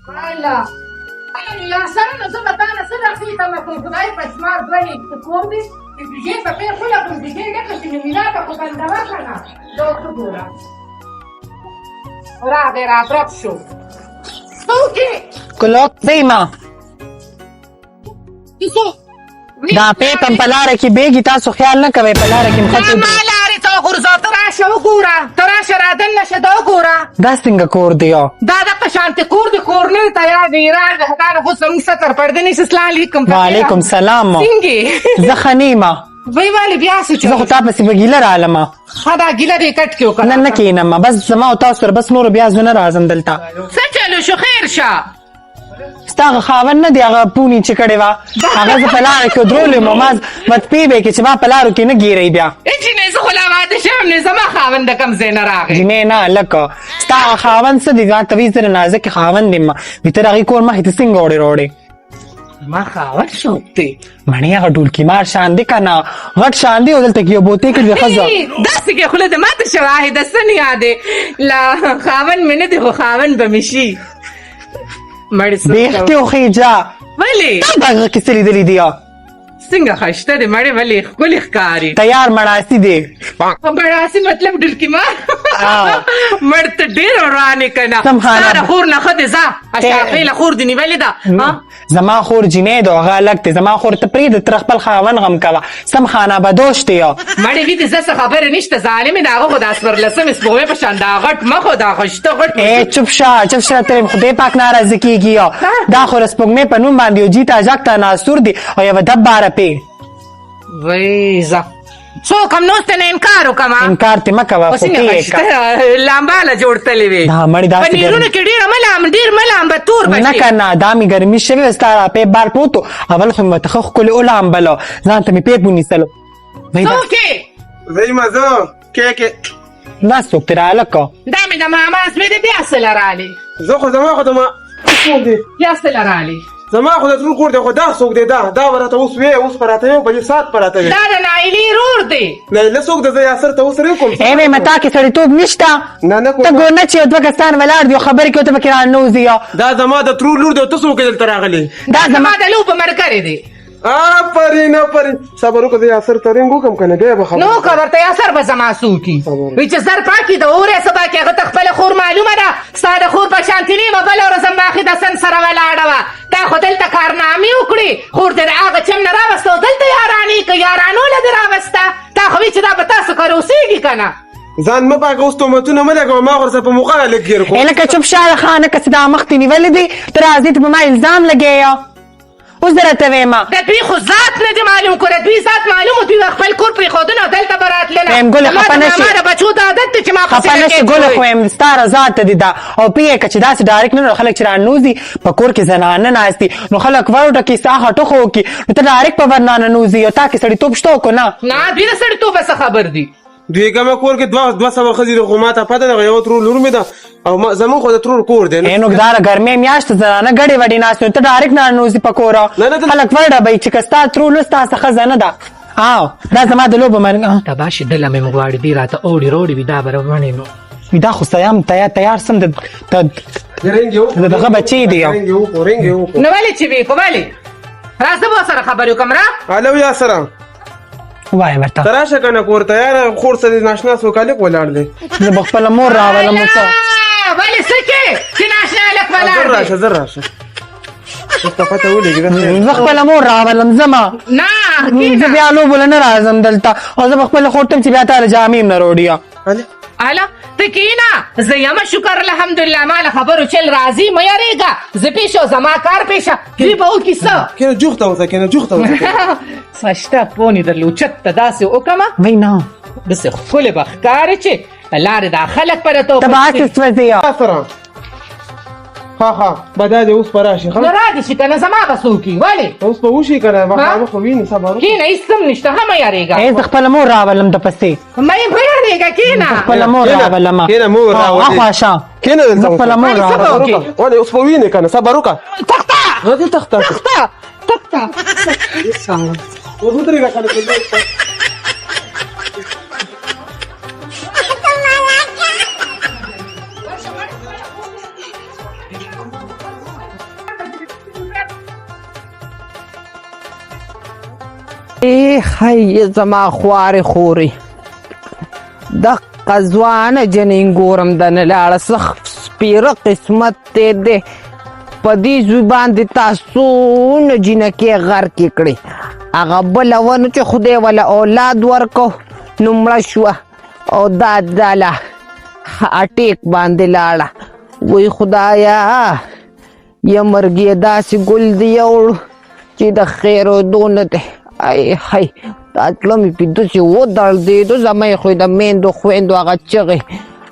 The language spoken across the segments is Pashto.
هلا يا سنة زبط أنا سنة خيطة ما كنت غايبة شمار بني تكوردي بيجي بقى كلها كنت بيجي لك في الميلاد وكان دماغنا لو تقولها رابع رابع شو اوكي Kulok, Zima. يسو دا پیتم پلاره کې بیگی تاسو خیال نه کوي پلاره کې مخته ما لاري تو غرزو تراشه وګوره تراشه رادن نشه دا وګوره دا څنګه کور دیو دا د قشانت کور د کورنر تیار دی ایران دا خو سم ستر پردنی السلام علیکم وعلیکم سلام څنګه زه خنیمه وای والی بیا څه زه خو تاسو په ګیله رالم دا ګیله دې کټ کیو کنه نه کینم بس زما او تاسو بس نور بیا زنه راځم دلته څه چلو شو خیر شه ستاغه خاون نه دی هغه پونی چې کړي وا هغه زه پلاره کې درولې مماز مت پیبه کې چې ما پلارو کې نه ګیری بیا چې نه زه خلا واده شم نه زما خاوند کم زین راغی جنې نه لکه ستاغه خاون څه دی ځان توی زره نازک خاون دی ما وتر هغه کور ما هیڅ څنګه وړي وړي ما خاوند شوکتی مړی هغه ډولکی مار شان دی کنه غټ شان دی ودلته کې بوتې کې خزه داسې کې خله د ماته شواهد سن یاده لا خاوند منه دی خو خاوند بمشي مړی بیختیو خیجا ولی دا هغه کیسه لیدلې دی څنګه خشته دی مړی ولی خپل ښکاری تیار مړاسی دی بڑاسی مطلب ډلکی ما مرت ډیر ورانه کنه سمحانه. ساره خور نه خد ځه اشافه خور دی نیولې ده زما خور جنې دا هغه لګته زما خور ته پرې د تر خپل خاون غم کوا سم خانه بدوشته یا مړی وی دې زه خبره نشته ظالم دا هغه خداس پر لسم اسبوعه په شان دا غټ مخه دا خشته غټ چپ شه ته خدای پاک ناراضه کیږي دا خو رسپګمې په نوم باندې جیتا جاکتا ناسور دی او یو دباره پی وای ز څو کم نو ستنه انکار وکما انکار ته مکوا خو ته لامباله جوړتلې وي دا مړی دا پنیرونه کې ډیر ملام به تور نه کنه دا می ګرمي شوی ستاره په بار پوتو اول خو متخخ کول اولام بلو ځان ته می په بونی سلو څوکې زي ما زه کې نه څوک تر الکو دا مې د ماما اسمه دې بیا سلارالي زه خو زما خدمه څو دي بیا سلارالي زما خو د ټول کور دی خو دا څوک دی دا ورته اوس وی اوس پراته یو بلې سات پراته وي دا د نایلی رور دی نه له څوک د یاسر ته اوس رې کوم ای متا کې سړی توپ نشتا نه ته ګور نه چې دوکستان ولار دی خبر کې ته فکر نه وزیا دا زما د ترور لور دی تاسو کې دلته راغلی دا زما د لوب مرګره دی پرین صبر وکړه یاسر ته رنګ وکم کنه دی به نو خبر ته یاسر به زما سوکی وی چې زر پاکي د اورې سبا کې هغه خپل خور معلومه ده ساده خور په شانتلی و بل ورځم باخي د سن سره ولاړه وا تا خو دلته کارنامې وکړي خور دې هغه چم نه راوستو دلته یارانی که یارانو له راوسته تا خو چې دا به تاسو کاروسیږي کنه ځان ما پاک اوس تومتونه مله کوم ما ورسره په موقع لګیر کو الکه چپ شاله خانه که صدا مختی نیول دی تر ازیت په ما الزام لګیا اوس درته وېما د دوی خو ذات نه دی معلوم کړه دوی ذات معلوم دوی خپل کور پرې خودنه دلته برات لنه هم ګل خپنه شي ما بچو د عادت چې ما خپنه شي ګل خو هم ستاره ذات دی دا او پیه کچ داس ډایرکټ نه خلک چران نوزي په کور کې زنانه ناشتي نو خلک ورته کې ساحه ټخو کې ته ډایرکټ په ورنانه نوزي او تا کې سړی توپ شتو کو نه دوی د سړی توپ څه خبر دی دوی کوم کور کې دوه سبا خزي د قوماته پته نه یو تر لور مې ده او زمون خو د ترور کور دی نو دار ګرمه میاشت زنانه غړي وډی ناشته ته ډایرکټ نه نوزي په کور خلک ورډه به چې کستا ترور لستا څخه زنه ده او دا زما د لوب مرګ تباش دله مې مغواړي دی راته اوړي روړي ودا برونه نو دا خو سیام تیار سم د رنګ یو دغه بچی دی رنګ یو نو ولې چې وی کومالي راځه به سره خبرو کمرا الو یا سره وای ورته تراشه کنه کور تیار خور سره ناشنا سو کاله ولاړ دی زه خپل مور راولم څه ولې سکه چې ناشنا لک ولاړ زر راشه څه پته ولګی زه خپل مور راولم زما نه زه بیا لو بل نه راځم دلته او زه خپل خورتم چې بیا تر جامیم نه روډیا الا تکینا زیما شکر الحمدلله مال خبرو چل راضی مې یریګه ز پیشو زما کار پیشه دی به او کیسه کنه جوخته وته کنه جوخته سشته پونی درلو چت داسې وکما وینا دسه خپل بخکار چې لار د خلک پر ته تبعت سوځیا سره ها بداده اوس پراشي نو را دي چې کنه زما بسوکی ولی اوس په وشي کنه ما خو ویني صبر کینه اسم نشته هم یریګه ای خپل مور راولم د پسې مې یریګه کینه خپل مور راولم کنه مور راولم اخوا شا کنه خپل مور راولم ولی اوس په ویني کنه صبر وکړه تخته غدي تخته تخته وګورئ کنه خی زما خوارې خورې دقه ځوانه جنین ګورم د نه لاړه سخت سپېره قسمت دی دی په دې زوی باندې تاسو نه جینکې غرقې کړې هغه بله ونه چې خدای وله اولاد ورکو نو مړه شوه او دا دله اټیک باندې لاړه وی خدایا یا مرګ یې داسې ګل دی یوړو چې د خیرېدو نه دی ای هی دا زړه مې پې داسې ودړدېدو زما یې خو د میندو خویندو هغه چغې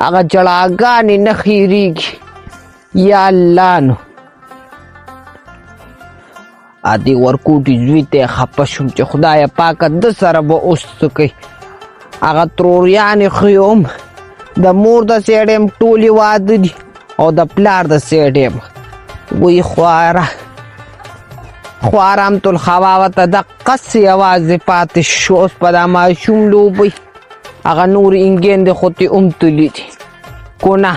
هغه جړاګانې نه خیرېږي یا الله نو ادې ورکوټي زوی ته یې خفه شوم چې خدایه پاکه ده سره به اوس څه کوي هغه تروریانې ښې هم د مور د سیډ یم ټولې واده دي او د پلار د سیډ یم وی خوارم تل خواوته دقسې یوازې پاتې شو اوس په دا ماشوم لوبوي هغه نور انګیندې خو تې هم تلي دي کو نه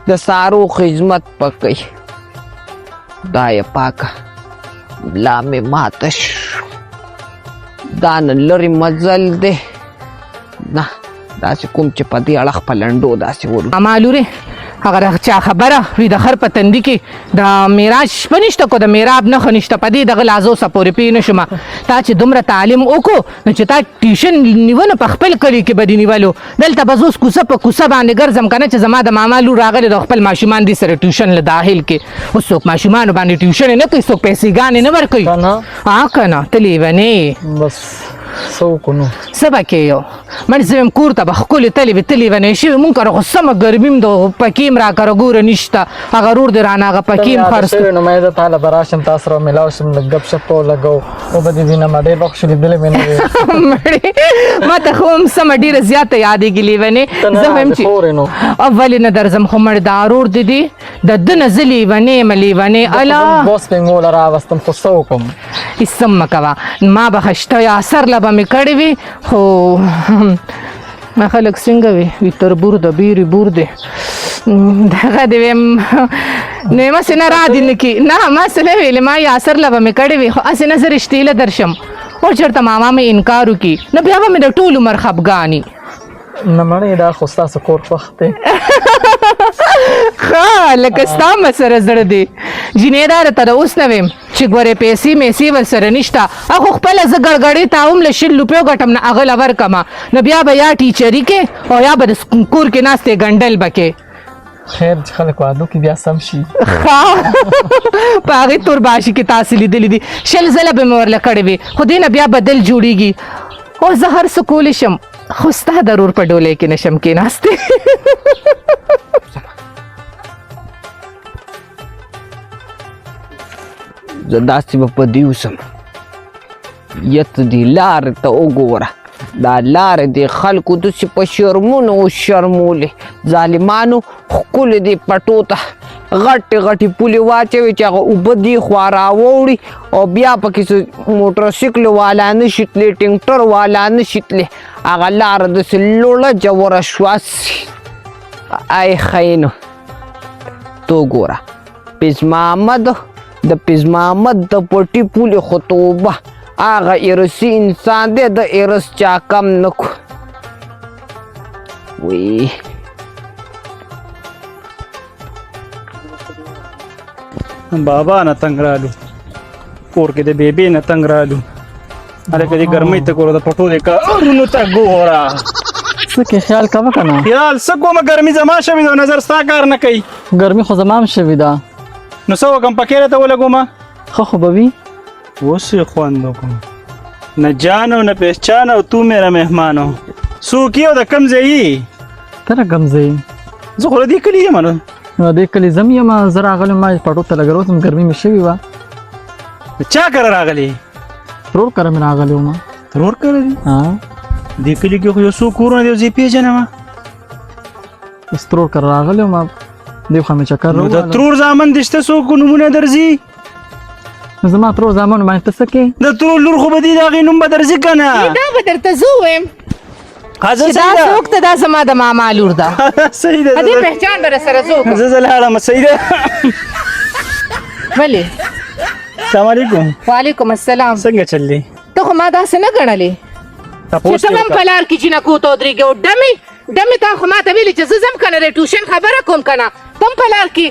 د سارو خدمت به کوي خدایه پاکه لا مې ماته شو دا نه لرې مزل دی نه داسې کوم چې په دې اړه خپل لنډو داسې ورو امالورې هغه چا خبره وي د خر په تندي کې د معراج شپه نشته کو د میراب نښه نشته په دې دغه لازو سپورې پوه نه شومه تا چې دومره تعلیم وکړو نو چې تا ټیوشن نیونه په خپل کلي کې به دې نیولو دلته به زه اوس کوڅه په کوڅه باندې ګرځم که نه چې زما د ماما لور راغلی د خپل ماشومان دې سره ټیوشن له داخل کې اوس څوک ماشومانو باندې ټیوشن نه کوي څوک پیسېګانې نه ورکوي که نه ته لیونې بس څه وکړو نو څه به کې یو مړ زه یم کور ته به ښکلې تلې وې ته لیونی شوې مونږ کره خو سمه ګرمي م د پکې م را کره ګوره نشته هغه رور دې رانه هغه پکې م خرڅ شوې نو مې زه تاله به راشم تاسو سره ملاو شم لږ ګپ شپ ولګو وبه دې وینم ډېر وخت شو لیدلې مې نه وې مړې ما ته خو هم سمه ډېره زیاته یادېږي لیونې زه وایم چې اولې نه درځم خو مړ دا رور دې دي د ده نه زه لیونې یم لیونې الا بوس پینګوله راوستم خو څه وکړم هېڅ هم مه کوه ما به خشته یا اثر له به مې کړې وي خو ما خلک څنګه وي تربور د بیرې بور دی دغه دې ویم نو یې مسې نه را دي نه کي نه ما څه نه ویلې ما یې اثر له به مې کړې وي خو هسې نه زه رښتې له درشم او چېرته ماما مې انکار وکړي نو بیا به مې د ټول عمر خفګاني نه مړې دا خو ستاسو کور خوښ دی ښه لکه ستا مه سره زړه دی جینۍ داره ته د اوس نه ویم چې ګورې پیسې میسې ورسره نشته هغه خپله زه ګړګړې ته هم له 100 روپیو ګټم نه هغه له ورکمه نو بیا به یا ټیچري کې او یا به د کور کې ناستې ګنډل به کې خیر چې خلک وادو کې بیا سم شي ښه په هغې تورباشي کې تاسې لیدلي دي 100 ځله به مې ورله کړې وي خو دې نه بیا بدل جوړېږي او زه هر څه کولی شم خو ستا د رور په ډولۍ کې نشم کېناستې زه داسې به په دې اوسم یت دې لارې ته وګوره دا لارې دې خلکو داسې په شرمونو وشرمولې ظالمانو ښکلې دې پټو ته غټې غټې پولې واچوي چې هغه اوبه دې خوا راوړي او بیا پکې موټرسیکل والا نه شي تللی ټینکټر والا نه شي تللی هغه لاره داسې لوړه جوړه شوه ای ښی نو تو ګوره پیز محمد د پیز محمد د پټي پولې خو توبه هغه ارسي انسان دی د ارس چا کم نه کو وی بابا نه تنگ رالو کور کې د بیبي نه تنگ رالو هلکه دې ګرمۍ ته ګوره د پټو د کارونو ته ګوره څه کې خیال کوه که نه خیال څه کومه ګرمي زما شوې ده نظر ستا کار نه کوي ګرمي خو زما هم شوې ده نو څه وکړم پکې راته ولګومه ښه خو به وي اوس یې خوند وکړم نه جان او نه پہچان او تو میرا مهمان ہو څوک یې او د کوم ځای یې ته را کوم ځای زه خو له دې کلي یم نو نو دې کلي زم یم زه راغلی ما پټو ته لګر اوس هم ګرمي مې شوې وه چا کره راغلی ترور کره مې راغلی وم ترور کره دي دې کلي کې خو یو څو کورونه دي زه یې پېژنم اوس ترور کره راغلی وم دې خوا مې چکر نو د ترور زامن دې شته څوک نومونه درځي نو زما ترور زامنو باندې ته څه کوې د ترور لور خو به دې د هغې نوم به درځي که نه دا به درته زه ووایم حاضر چې دا صحیح ده څوک ته دا زما د ماما لور ده صحیح ده دې پہچان به راسره زه وکړم زه لاړم صحیح ده ولې السلام علیکم وعلیکم السلام څنګه چل دی ته خو ما داسې نه ګڼلې تاسو چې ته هم په لار کې جینکو ته ودرېږې او ډمې تا خو ما ته ویلې چې زه ځم که نه د ټیوشن خبره کوم که نه ته هم په لار کې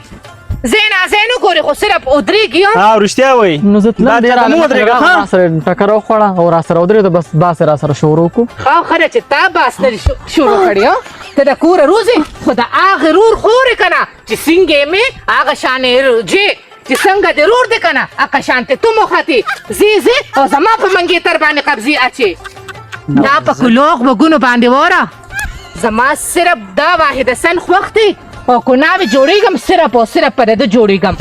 ځای ناځای نه ګورې خو صرف ودرېږي ها رښتیا وایي نو زه دا تلم ډېر چاته مو ودرېږه ها راسره ټکر وخوړه او راسره ودرېد بس باسې راسره شروع کړو ښه خره چې تا باس نه دي شروع کړې ته د کوره روزې خو د هغې رور خورې که نه چې څنګه مې هغه شانې جې چې څنګه د رور دی که نه هغه شانتې تو مخطې ځې او زما په منګېتر باندې قبضې اچې دا په کلوغ بګونو باندې وره زما صرف دا واحده سن خوښ دی او که نه مې جوړېږم صرف او صرف په ده جوړېږم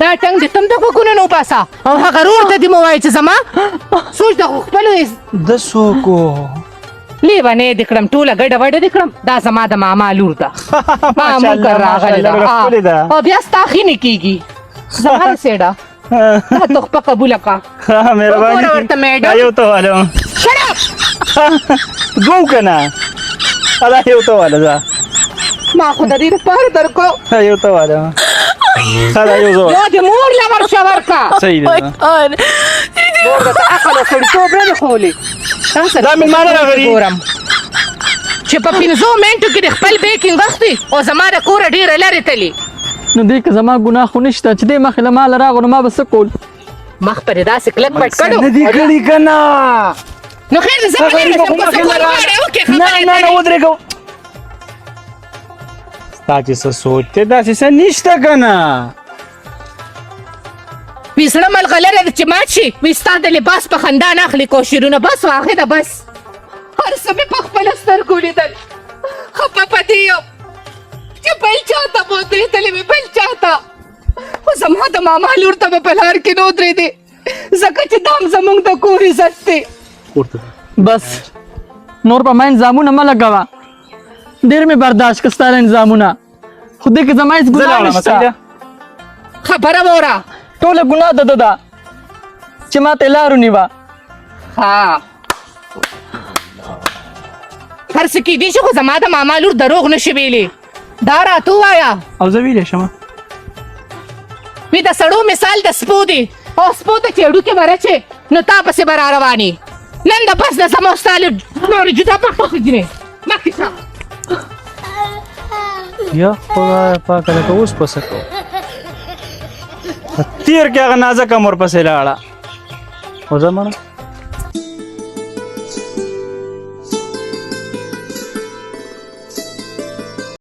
دا ټنګ دې تم د غوږونو نه وباسه او هغه رور ته دې مو وایي چې زما سوچ د خپلو د څوکو لیونې دې کړم ټوله ګډه وډه دې کړم دا زما د ماما لور ده مونږ راغلې ده او بیا ستا ښې نه کېږي زما د سېډه دا تحفه قبوله کړه ها مهرباني وګوره ورته میډم. دا یو ته والو Shut up! دوو که نه دا یو ته واله ځه ما خو د دې لپاره درکړو دا یو ته واله دا یو زه یو د مور له ورشه ورکړه صحیح دی مور د عقل او سړیتوب نه دی ښوولې دا مېلمانه راغلي. ګورم چې په 5 منټو کې د خپل بیکینګ اخلي او زما د کوره ډېره لرې تلي نو دې کې زما ګناه خو نشته چې دې مخې له ما له راغلو ما به څه کول مخ پرې داسې کلک پټ نه کړو دي کړي که نه نو خیر زه به نه رسم که څه کول غواړې وکړې نه خبرې نه نه لرې. ودرېږه ستا چې څه سوچ دی داسې څه نشته که نه وي زړه ملغلره ده چې مات شي وي ستا د لباس په خندا نه اخلي کوشرونه بس واخې ده بس هر څه مې په خپله سترګو لیدل خفه په دې یم چې بل چاته به ودرېدلې وي بل چاته خو زما د ماما لور ته به په لار کې نه ودرېدې ځکه چې دا هم زموږ د کور عزت دی بس نور په ما انځامونه مه لګوه ډېر مې برداشت که ستا له انځامونه خو دې کې زما هېڅ زه ګناه لاړم نشته صحیح ده خبره وره ټوله ګناه د ده ده چې ما ته لار ونیوه ها هر څه کېدی شي خو زما د ماما لور دروغ نشي ویلې دا راته ووایه او زه ویلی شم وی د سړو مثال د سپو دی او سپو ته چې هډوکې به رچې نو تا پسې به را روانې نن د بس د زما او ستا له نورې جدا پخته ښځینې مخکې شه یا خدای پاکه لکه اوس پسه کو تیر کې هغه نازکه مور پسې لاړه او زه مړه